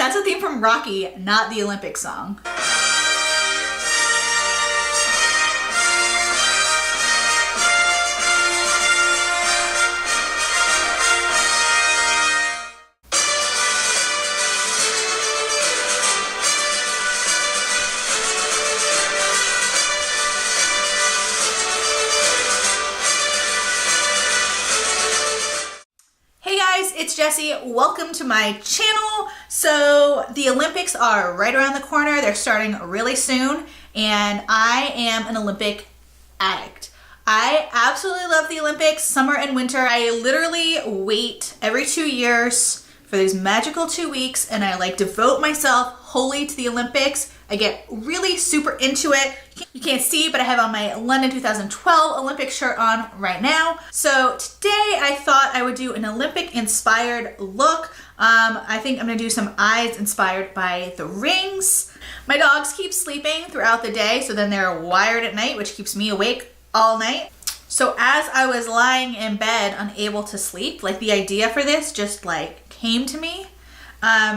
That's a theme from Rocky, not the Olympic song. It's Jessie. Welcome to my channel. So the Olympics are right around the corner. They're starting really soon, and I am an Olympic addict. I absolutely love the Olympics, summer and winter. I literally wait every 2 years for these magical 2 weeks, and I like devote myself wholly to the Olympics. I get really super into it. You can't see, but I have on my London 2012 Olympic shirt on right now. So today I thought I would do an Olympic inspired look. I think I'm gonna do some eyes inspired by the rings. My dogs keep sleeping throughout the day, so then they're wired at night, which keeps me awake all night. So as I was lying in bed unable to sleep, like the idea for this just like came to me.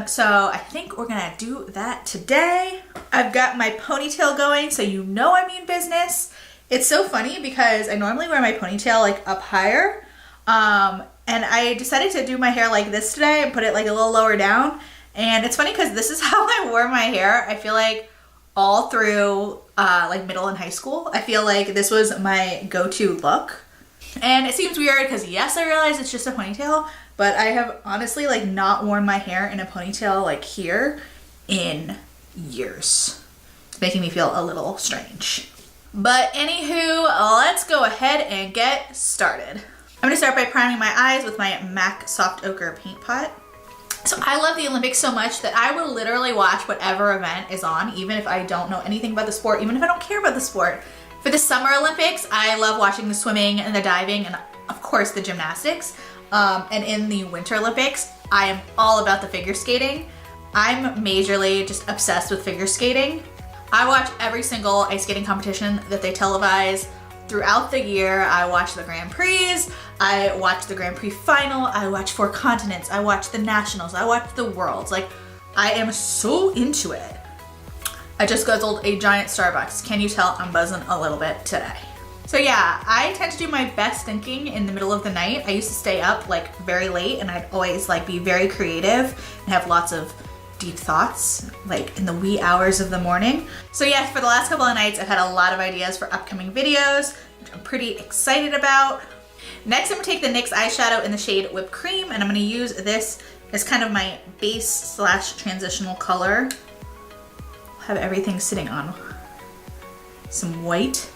So I think we're gonna do that today. I've got my ponytail going, so you know I mean business. It's so funny because I normally wear my ponytail like up higher, and I decided to do my hair like this today and put it like a little lower down. And it's funny because this is how I wore my hair. I feel like all through like middle and high school, I feel like this was my go-to look. And it seems weird because yes, I realize it's just a ponytail, but I have honestly like not worn my hair in a ponytail like here in years. It's making me feel a little strange. But anywho, let's go ahead and get started. I'm gonna start by priming my eyes with my MAC Soft Ochre paint pot. So I love the Olympics so much that I will literally watch whatever event is on, even if I don't know anything about the sport, even if I don't care about the sport. For the Summer Olympics, I love watching the swimming and the diving and of course the gymnastics. And in the Winter Olympics, I am all about the figure skating. I'm majorly just obsessed with figure skating. I watch every single ice skating competition that they televise throughout the year. I watch the Grand Prix, I watch the Grand Prix final, I watch 4 continents, I watch the nationals, I watch the worlds. Like, I am so into it. I just guzzled a giant Starbucks. Can you tell I'm buzzing a little bit today? So yeah, I tend to do my best thinking in the middle of the night. I used to stay up like very late, and I'd always like be very creative and have lots of deep thoughts like in the wee hours of the morning. So yes, for the last couple of nights, I've had a lot of ideas for upcoming videos, which I'm pretty excited about. Next, I'm gonna take the NYX eyeshadow in the shade Whipped Cream, and I'm gonna use this as kind of my base slash transitional color. I'll have everything sitting on some white.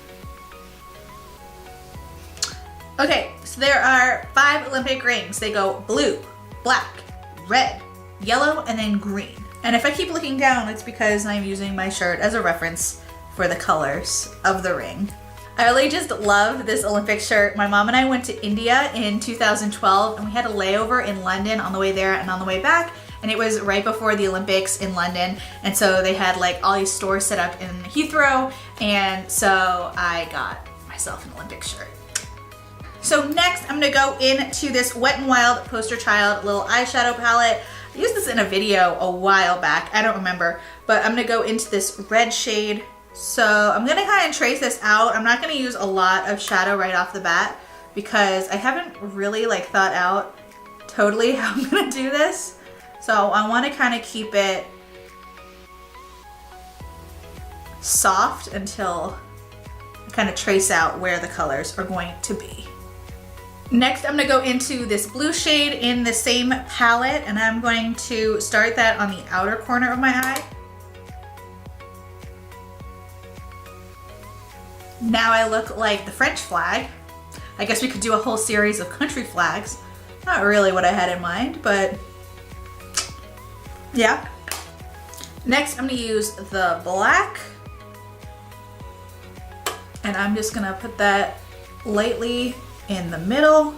Okay, so there are 5 Olympic rings. They go blue, black, red, yellow, and then green. And if I keep looking down, it's because I'm using my shirt as a reference for the colors of the ring. I really just love this Olympic shirt. My mom and I went to India in 2012, and we had a layover in London on the way there and on the way back. And it was right before the Olympics in London. And so they had like all these stores set up in Heathrow. And so I got myself an Olympic shirt. So next, I'm gonna go into this Wet n Wild Poster Child little eyeshadow palette. I used this in a video a while back, I don't remember, but I'm gonna go into this red shade. So I'm gonna kind of trace this out. I'm not gonna use a lot of shadow right off the bat because I haven't really like thought out totally how I'm gonna do this. So I wanna kind of keep it soft until I kind of trace out where the colors are going to be. Next, I'm gonna go into this blue shade in the same palette, and I'm going to start that on the outer corner of my eye. Now I look like the French flag. I guess we could do a whole series of country flags. Not really what I had in mind, but yeah. Next, I'm gonna use the black, and I'm just gonna put that lightly in the middle.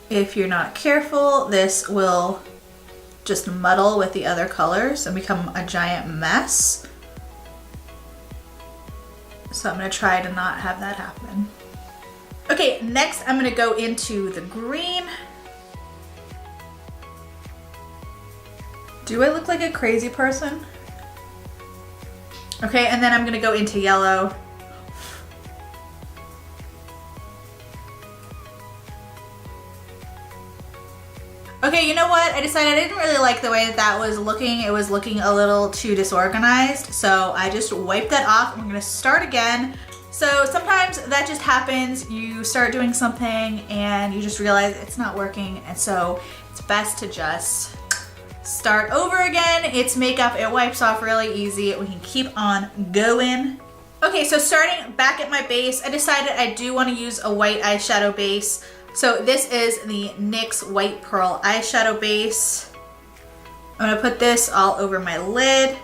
If you're not careful, this will just muddle with the other colors and become a giant mess. So I'm gonna try to not have that happen. Okay, next I'm gonna go into the green. Do I look like a crazy person? Okay, and then I'm gonna go into yellow. Okay, you know what? I decided I didn't really like the way that that was looking. It was looking a little too disorganized. So I just wiped that off. I'm gonna start again. So sometimes that just happens. You start doing something and you just realize it's not working. And so it's best to just start over again. It's makeup, it wipes off really easy. We can keep on going. Okay, so starting back at my base, I decided I do want to use a white eyeshadow base. So this is the NYX White Pearl eyeshadow base. I'm gonna put this all over my lid.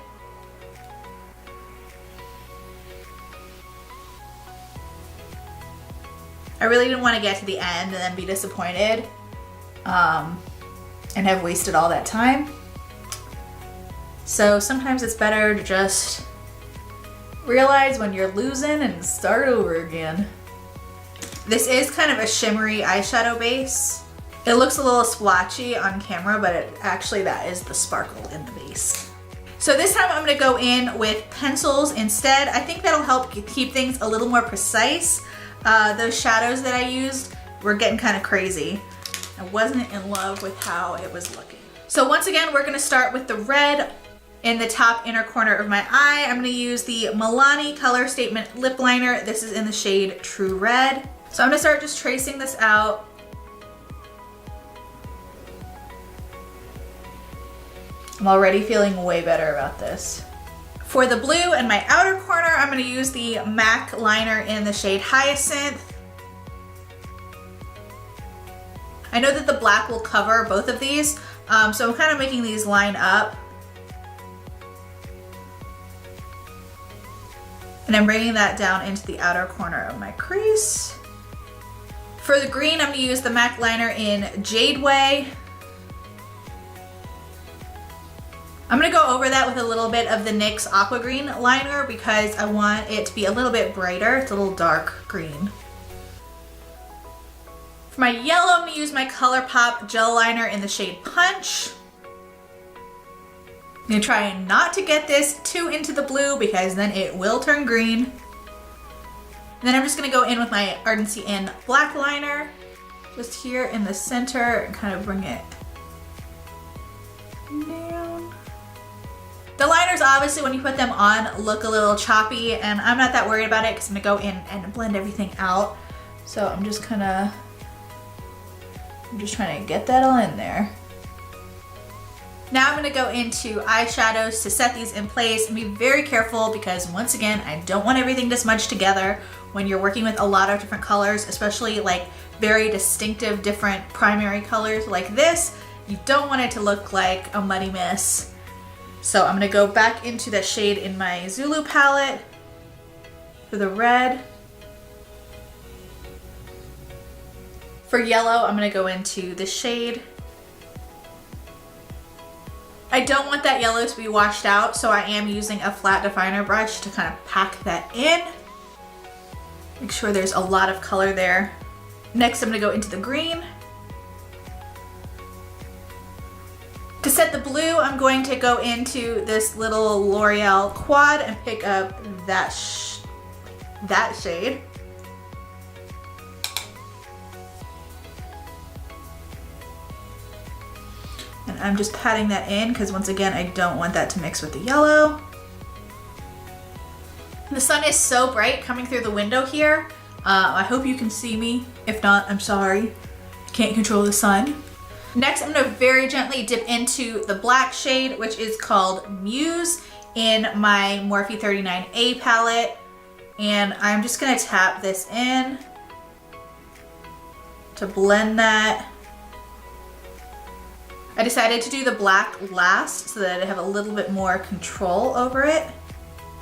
I really didn't want to get to the end and then be disappointed and have wasted all that time. So sometimes it's better to just realize when you're losing and start over again. This is kind of a shimmery eyeshadow base. It looks a little splotchy on camera, but actually that is the sparkle in the base. So this time I'm gonna go in with pencils instead. I think that'll help keep things a little more precise. Those shadows that I used were getting kind of crazy. I wasn't in love with how it was looking. So once again, we're gonna start with the red in the top inner corner of my eye. I'm gonna use the Milani Color Statement Lip Liner. This is in the shade True Red. So I'm gonna start just tracing this out. I'm already feeling way better about this. For the blue in my outer corner, I'm gonna use the MAC liner in the shade Hyacinth. I know that the black will cover both of these, so I'm kind of making these line up. And I'm bringing that down into the outer corner of my crease. For the green, I'm gonna use the MAC liner in Jade Way. I'm gonna go over that with a little bit of the NYX Aqua Green liner because I want it to be a little bit brighter. It's a little dark green. For my yellow, I'm gonna use my ColourPop gel liner in the shade Punch. I'm gonna try not to get this too into the blue because then it will turn green. And then I'm just gonna go in with my Ardency in black liner, just here in the center and kind of bring it down. The liners, obviously, when you put them on, look a little choppy, and I'm not that worried about it because I'm gonna go in and blend everything out. So I'm just trying to get that all in there. Now I'm gonna go into eyeshadows to set these in place and be very careful because once again, I don't want everything to smudge together when you're working with a lot of different colors, especially like very distinctive different primary colors like this. You don't want it to look like a muddy mess. So I'm gonna go back into that shade in my Zulu palette for the red. For yellow, I'm gonna go into the shade. I don't want that yellow to be washed out, so I am using a flat definer brush to kind of pack that in. Make sure there's a lot of color there. Next, I'm gonna go into the green. To set the blue, I'm going to go into this little L'Oreal quad and pick up that shade. And I'm just patting that in because once again, I don't want that to mix with the yellow. The sun is so bright coming through the window here. I hope you can see me. If not, I'm sorry. I can't control the sun. Next, I'm gonna very gently dip into the black shade, which is called Muse in my Morphe 39A palette. And I'm just gonna tap this in to blend that. I decided to do the black last so that I have a little bit more control over it.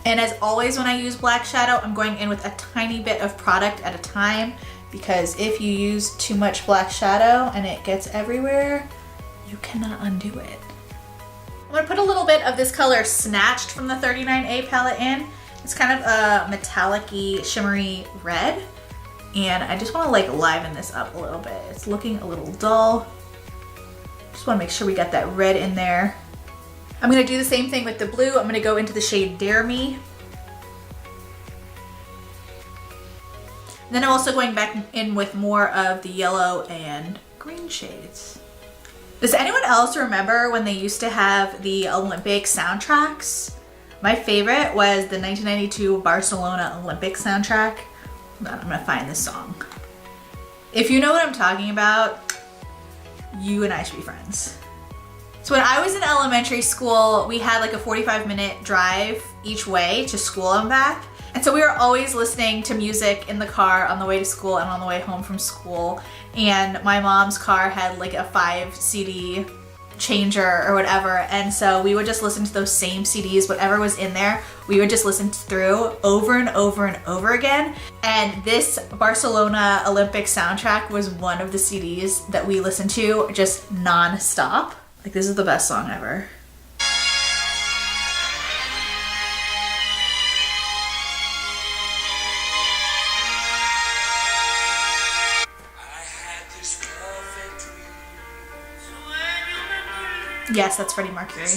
And as always, when I use black shadow, I'm going in with a tiny bit of product at a time because if you use too much black shadow and it gets everywhere, you cannot undo it. I'm gonna put a little bit of this color Snatched from the 39A palette in. It's kind of a metallic-y, shimmery red. And I just wanna like liven this up a little bit. It's looking a little dull. Just wanna make sure we got that red in there. I'm gonna do the same thing with the blue. I'm gonna go into the shade Dare Me. And then I'm also going back in with more of the yellow and green shades. Does anyone else remember when they used to have the Olympic soundtracks? My favorite was the 1992 Barcelona Olympic soundtrack. Hold on, I'm gonna find this song. If you know what I'm talking about, you and I should be friends. So when I was in elementary school, we had like a 45-minute drive each way to school and back. And so we were always listening to music in the car on the way to school and on the way home from school. And my mom's car had like a 5 CD changer or whatever. And so we would just listen to those same CDs, whatever was in there, we would just listen through over and over and over again. And this Barcelona Olympic soundtrack was one of the CDs that we listened to just non-stop. Like, this is the best song ever. Yes, that's Freddie Mercury.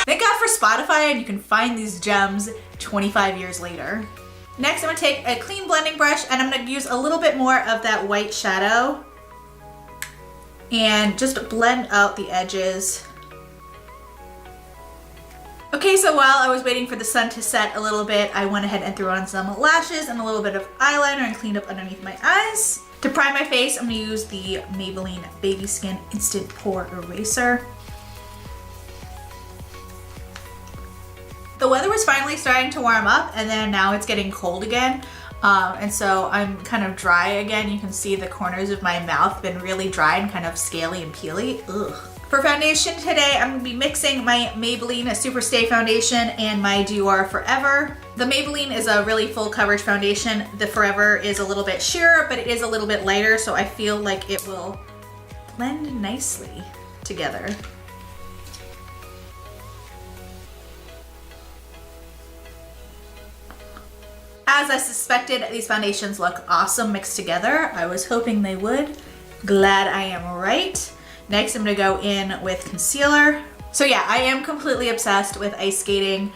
Thank God for Spotify, and you can find these gems 25 years later. Next, I'm gonna take a clean blending brush and I'm gonna use a little bit more of that white shadow and just blend out the edges. Okay, so while I was waiting for the sun to set a little bit, I went ahead and threw on some lashes and a little bit of eyeliner and cleaned up underneath my eyes. To prime my face, I'm gonna use the Maybelline Baby Skin Instant Pore Eraser. The weather was finally starting to warm up, and then now it's getting cold again. And so I'm kind of dry again. You can see the corners of my mouth been really dry and kind of scaly and peely. Ugh. For foundation today, I'm gonna be mixing my Maybelline Super Stay Foundation and my Dior Forever. The Maybelline is a really full coverage foundation. The Forever is a little bit sheerer, but it is a little bit lighter, so I feel like it will blend nicely together. As I suspected, these foundations look awesome mixed together. I was hoping they would. Glad I am right. Next, I'm gonna go in with concealer. So yeah, I am completely obsessed with ice skating.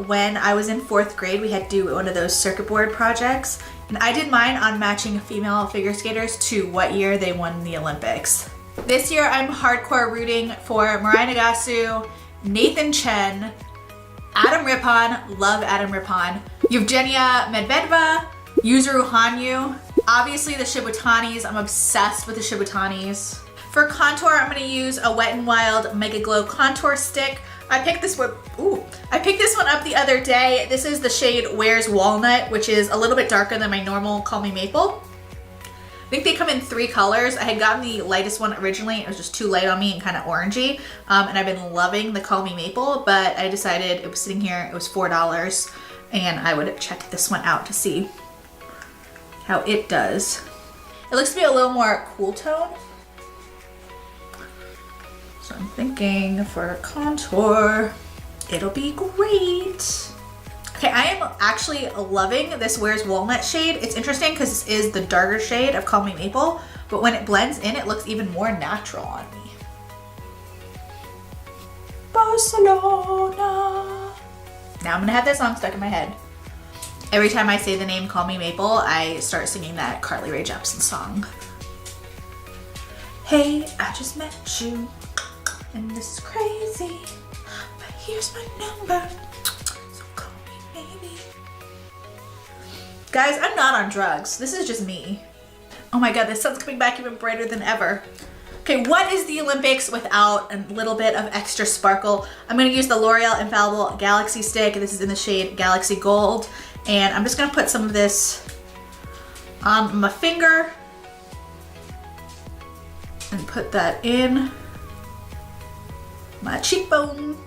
When I was in 4th grade, we had to do one of those circuit board projects. And I did mine on matching female figure skaters to what year they won the Olympics. This year, I'm hardcore rooting for Mirai Nagasu, Nathan Chen, Adam Rippon, love Adam Rippon, Yevgenia Medvedeva, Yuzuru Hanyu, obviously the Shibutanis, I'm obsessed with the Shibutanis. For contour, I'm gonna use a Wet n Wild Mega Glow Contour Stick. I picked this one up the other day. This is the shade Where's Walnut, which is a little bit darker than my normal Call Me Maple. I think they come in 3 colors. I had gotten the lightest one originally. It was just too light on me and kind of orangey. And I've been loving the Call Me Maple, but I decided it was sitting here, it was $4, and I would check this one out to see how it does. It looks to be a little more cool tone. So I'm thinking for contour, it'll be great. Okay, I am actually loving this Where's Walnut shade. It's interesting because this is the darker shade of Call Me Maple, but when it blends in, it looks even more natural on me. Barcelona. Now I'm gonna have that song stuck in my head. Every time I say the name Call Me Maple, I start singing that Carly Rae Jepsen song. Hey, I just met you, and this is crazy, but here's my number. Guys, I'm not on drugs. This is just me. Oh my God, the sun's coming back even brighter than ever. Okay, what is the Olympics without a little bit of extra sparkle? I'm gonna use the L'Oreal Infallible Galaxy Stick. This is in the shade Galaxy Gold. And I'm just gonna put some of this on my finger and put that in my cheekbone.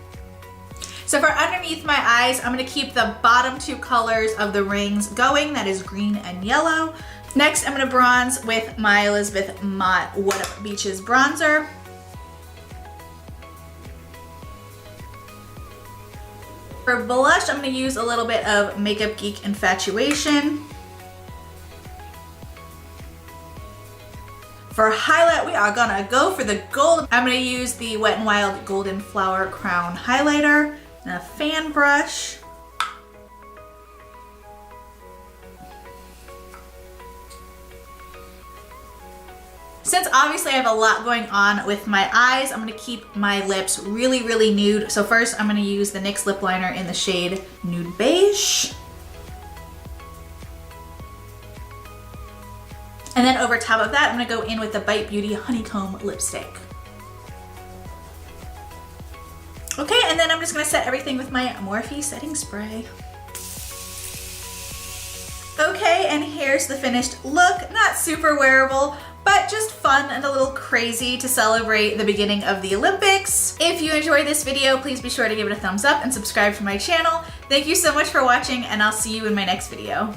So for underneath my eyes, I'm gonna keep the bottom 2 colors of the rings going. That is green and yellow. Next, I'm gonna bronze with my Elizabeth Mott Whatup Beaches bronzer. For blush, I'm gonna use a little bit of Makeup Geek Infatuation. For highlight, we are gonna go for the gold. I'm gonna use the Wet n Wild Golden Flower Crown Highlighter and a fan brush. Since obviously I have a lot going on with my eyes, I'm gonna keep my lips really, really nude. So first I'm gonna use the NYX lip liner in the shade Nude Beige. And then over top of that, I'm gonna go in with the Bite Beauty Honeycomb lipstick. Okay, and then I'm just gonna set everything with my Morphe setting spray. Okay, and here's the finished look. Not super wearable, but just fun and a little crazy to celebrate the beginning of the Olympics. If you enjoyed this video, please be sure to give it a thumbs up and subscribe to my channel. Thank you so much for watching, and I'll see you in my next video.